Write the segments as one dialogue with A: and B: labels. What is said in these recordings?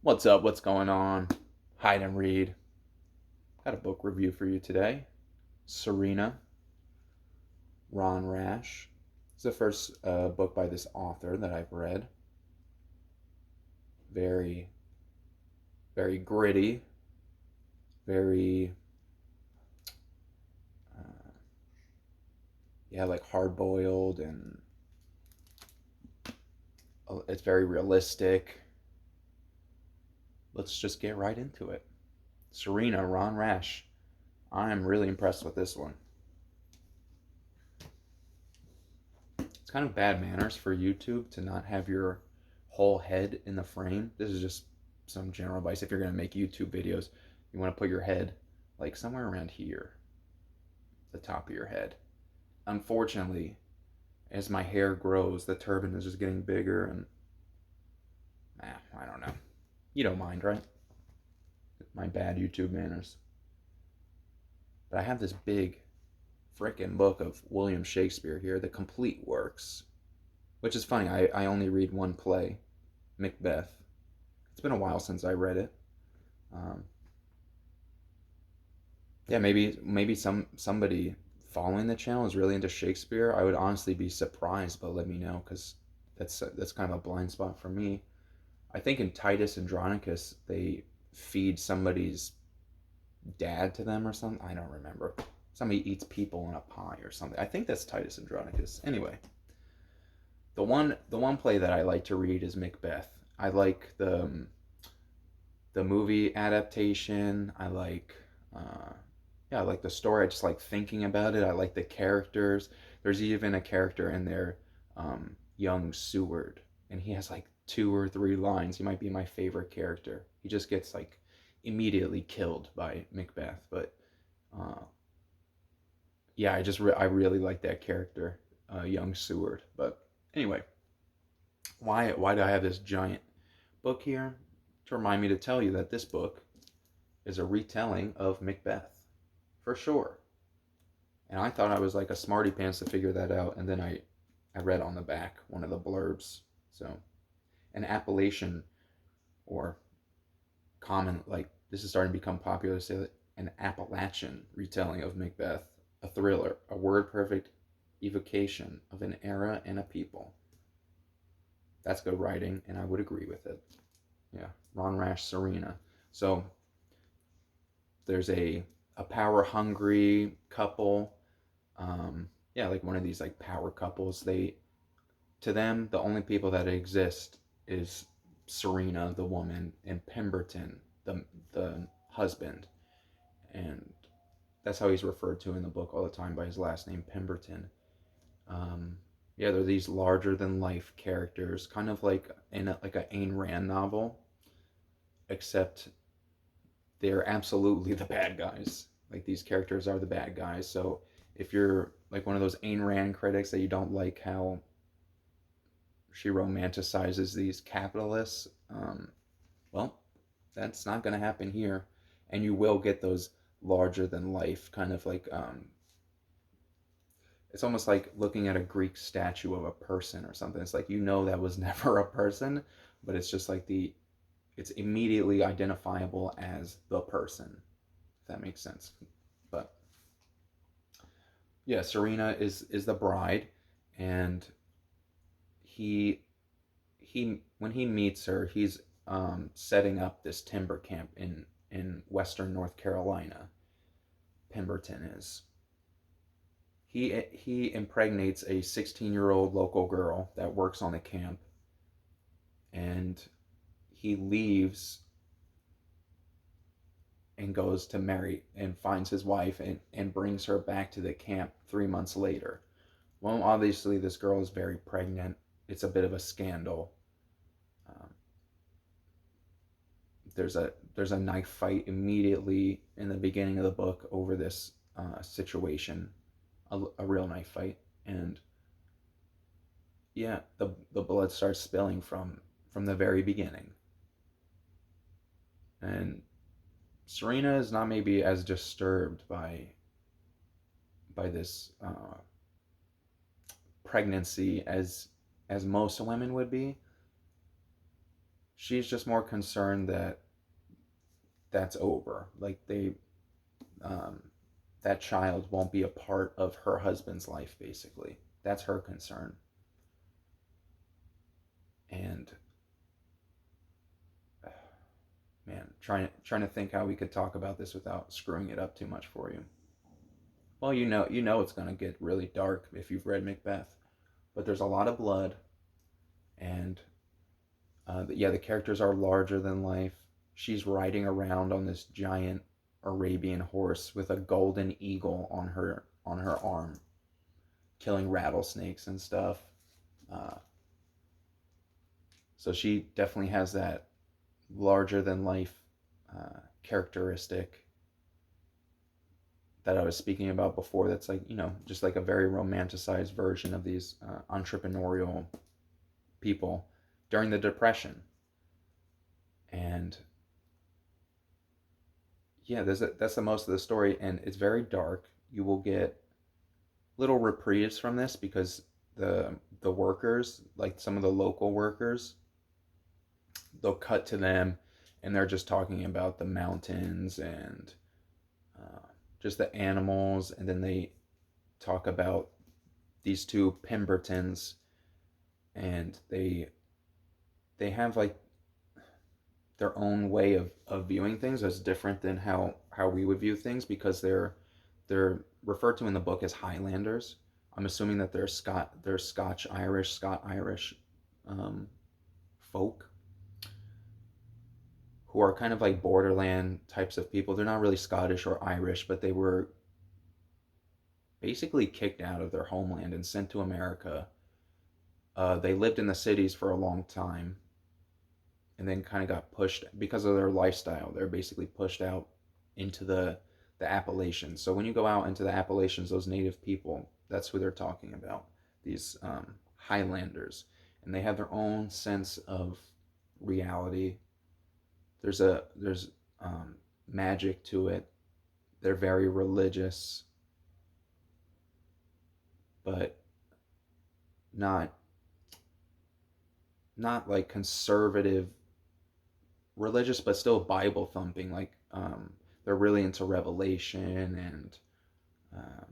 A: What's up? What's going on? Hide and read. Got a book review for you today. Serena, Ron Rash. It's the first book by this author that I've read. Very, very gritty. Very, uh, yeah, like hard boiled, and it's very realistic. Let's just get right into it. Serena, Ron Rash. I'm really impressed with this one. It's kind of bad manners for YouTube to not have your whole head in the frame. This is just some general advice. If you're going to make YouTube videos, you want to put your head like somewhere around here, the top of your head. Unfortunately, as my hair grows, the turban is just getting bigger, and I don't know. You don't mind, right? My bad YouTube manners. But I have this big frickin' book of William Shakespeare here, the complete works. Which is funny, I only read one play, Macbeth. It's been a while since I read it. Um, yeah, maybe somebody following the channel is really into Shakespeare. I would honestly be surprised, but let me know because that's kind of a blind spot for me. I think in Titus Andronicus they feed somebody's dad to them or something. I don't remember. Somebody eats people in a pie or something. I think that's Titus Andronicus. Anyway, the one play that I like to read is Macbeth. I like the movie adaptation. I like the story. I just like thinking about it. I like the characters. There's even a character in there, young Seward, and he has like two or three lines. He might be my favorite character. He just gets like immediately killed by Macbeth, but uh, yeah, I really like that character, young Seward. But anyway, why do I have this giant book here? To remind me to tell you that this book is a retelling of Macbeth, for sure. And I thought I was like a smarty pants to figure that out, and then I read on the back one of the blurbs. So an appellation, or common, like this is starting to become popular to say that, an Appalachian retelling of Macbeth, a thriller, a word perfect evocation of an era and a people. That's good writing, and I would agree with it. Yeah, Ron Rash, Serena. So there's a power hungry couple. Yeah, like one of these like power couples. To them, the only people that exist is Serena, the woman, and Pemberton, the husband, and that's how he's referred to in the book all the time, by his last name, Pemberton. Um, yeah, they're these larger than life characters, kind of like in like a Ayn Rand novel, except they're absolutely the bad guys. Like these characters are the bad guys. So if you're like one of those Ayn Rand critics that you don't like how she romanticizes these capitalists, well, that's not going to happen here, and you will get those larger than life kind of like it's almost like looking at a Greek statue of a person or something. It's like that was never a person, but it's just like it's immediately identifiable as the person, if that makes sense. But yeah, Serena is the bride, and he he when he meets her, he's setting up this timber camp in western North Carolina. Pemberton is. He impregnates a 16-year-old local girl that works on the camp, and he leaves and goes to marry and finds his wife, and brings her back to the camp 3 months later. Well, obviously, this girl is very pregnant. It's a bit of a scandal. Um, there's a knife fight immediately in the beginning of the book over this situation, a real knife fight, and yeah, the blood starts spilling from the very beginning, and Serena is not maybe as disturbed by this pregnancy as most women would be. she's just more concerned that that's over. Like um, that child won't be a part of her husband's life. Basically, that's her concern. And man, trying to think how we could talk about this without screwing it up too much for you. Well, you know it's gonna get really dark if you've read Macbeth, but there's a lot of blood, and yeah, the characters are larger than life. She's riding around on this giant Arabian horse with a golden eagle on her arm, killing rattlesnakes and stuff. Uh, so she definitely has that larger than life characteristic that I was speaking about before. That's like, just like a very romanticized version of these entrepreneurial people during the Depression. And yeah, that's the most of the story, and it's very dark. You will get little reprieves from this because the workers, like some of the local workers, they'll cut to them, and they're just talking about the mountains and uh, just the animals, and then they talk about these two Pembertons, and they have like their own way of viewing things that's different than how we would view things because they're referred to in the book as Highlanders. I'm assuming that they're Scott Irish um, folk who are kind of like borderland types of people. They're not really Scottish or Irish, but they were basically kicked out of their homeland and sent to America. They lived in the cities for a long time and then kind of got pushed because of their lifestyle. They're basically pushed out into the Appalachians. So when you go out into the Appalachians, those native people, that's who they're talking about. These Highlanders, and they have their own sense of reality. There's magic to it. They're very religious, but not not like conservative religious, but still Bible thumping. Like they're really into Revelation, and um,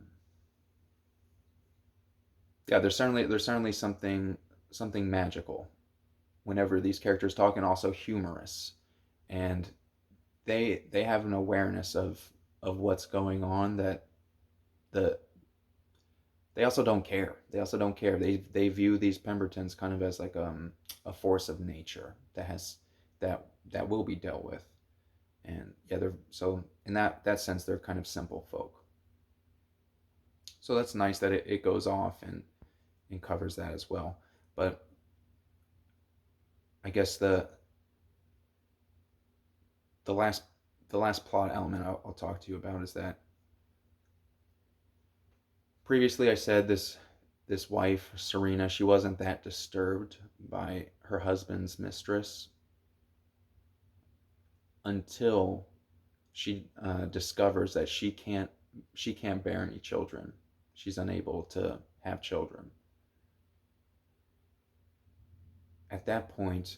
A: yeah, there's certainly something magical whenever these characters talk, and also humorous, and they have an awareness of what's going on that the they also don't care. They also don't care. They view these Pembertons kind of as like a force of nature that will be dealt with. And yeah, they're so in that sense they're kind of simple folk. So that's nice that it goes off and covers that as well. But I guess the last the last plot element I'll talk to you about is that previously I said this wife Serena, she wasn't that disturbed by her husband's mistress until she discovers that she can't bear any children. She's unable to have children. At that point,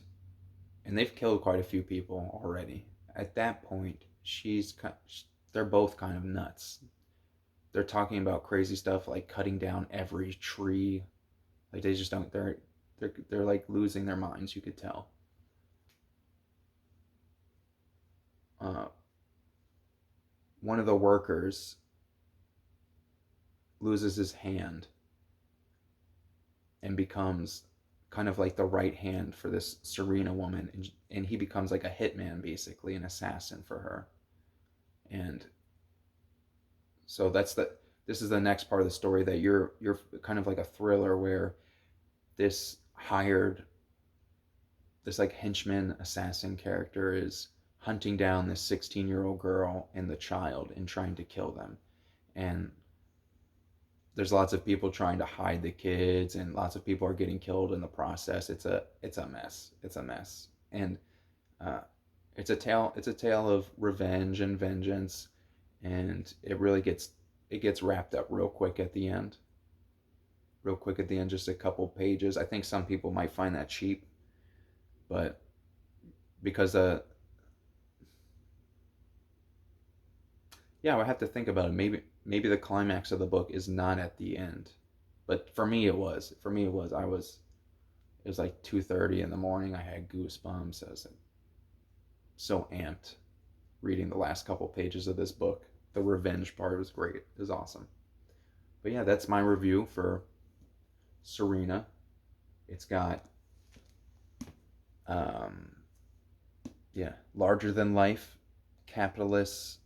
A: and they've killed quite a few people already. At that point, they're both kind of nuts. They're talking about crazy stuff like cutting down every tree. Like they just don't. They're like losing their minds. You could tell. Uh, One of the workers loses his hand and becomes kind of like the right hand for this Serena woman, and he becomes like a hitman, basically an assassin for her. And so this is the next part of the story, that you're kind of like a thriller where this hired this like henchman assassin character is hunting down this 16-year-old girl and the child and trying to kill them. And there's lots of people trying to hide the kids, and lots of people are getting killed in the process. It's a mess. It's a mess. And uh, it's a tale of revenge and vengeance, and it gets wrapped up real quick at the end. Real quick at the end, just a couple pages. I think some people might find that cheap, but because yeah, I have to think about it. Maybe the climax of the book is not at the end, but for me it was. For me it was. It was like 2:30 in the morning. I had goosebumps. I was like, so amped reading the last couple pages of this book. The revenge part was great. It was awesome. But yeah, that's my review for Serena. It's got um, yeah, larger than life capitalist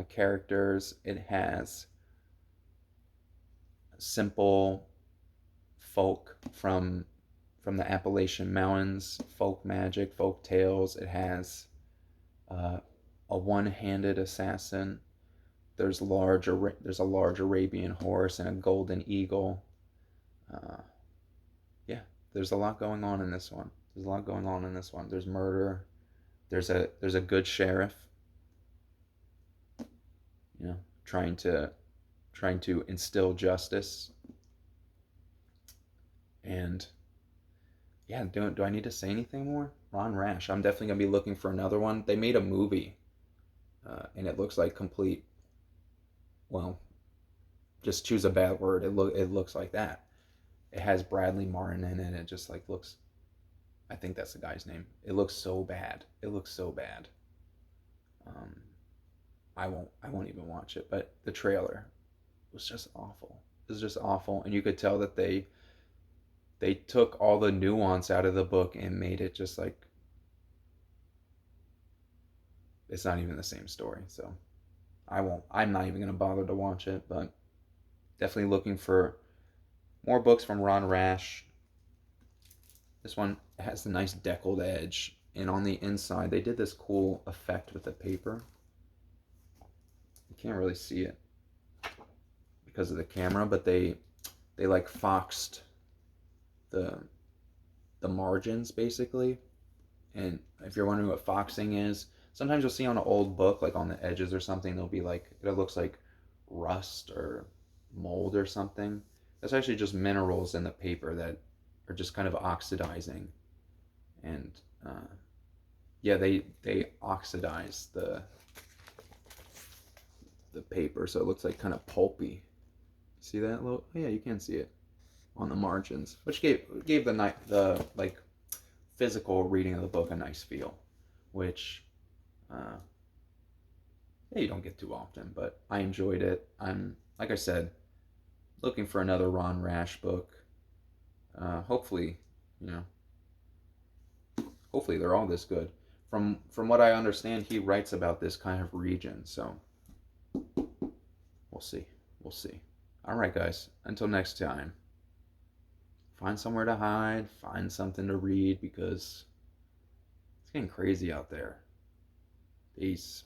A: characters. It has simple folk from the Appalachian Mountains, folk magic, folk tales. It has uh, a one-handed assassin. There's a large Arabian horse and a golden eagle. Uh, yeah, there's a lot going on in this one. There's a lot going on in this one. There's murder. There's a good sheriff, you know, trying to instill justice. And yeah, do I need to say anything more? Ron Rash. I'm definitely gonna be looking for another one. They made a movie, and it looks like complete. Well, just choose a bad word. It looks like that. It has Bradley Martin in it. It just like looks. I think that's the guy's name. It looks so bad. It looks so bad. Um, I won't even watch it. But the trailer was just awful. It was just awful, and you could tell that they took all the nuance out of the book and made it just like it's not even the same story. So I'm not even gonna bother to watch it. But definitely looking for more books from Ron Rash. This one has a nice deckled edge, and on the inside they did this cool effect with the paper. You can't really see it because of the camera, but they like foxed the the margins basically. And if you're wondering what foxing is, sometimes you'll see on an old book, like on the edges or something, there'll be like it looks like rust or mold or something. That's actually just minerals in the paper that are just kind of oxidizing. And yeah, they oxidize the paper so it looks like kind of pulpy. See that little? Oh, yeah, you can see it on the margins, which gave the like physical reading of the book a nice feel, which uh, yeah, you don't get too often. But I enjoyed it. I'm like I said, looking for another Ron Rash book. Hopefully, you know, hopefully they're all this good. From what I understand, he writes about this kind of region, so we'll see. We'll see. All right, guys. Until next time, find somewhere to hide, find something to read because it's getting crazy out there. Peace.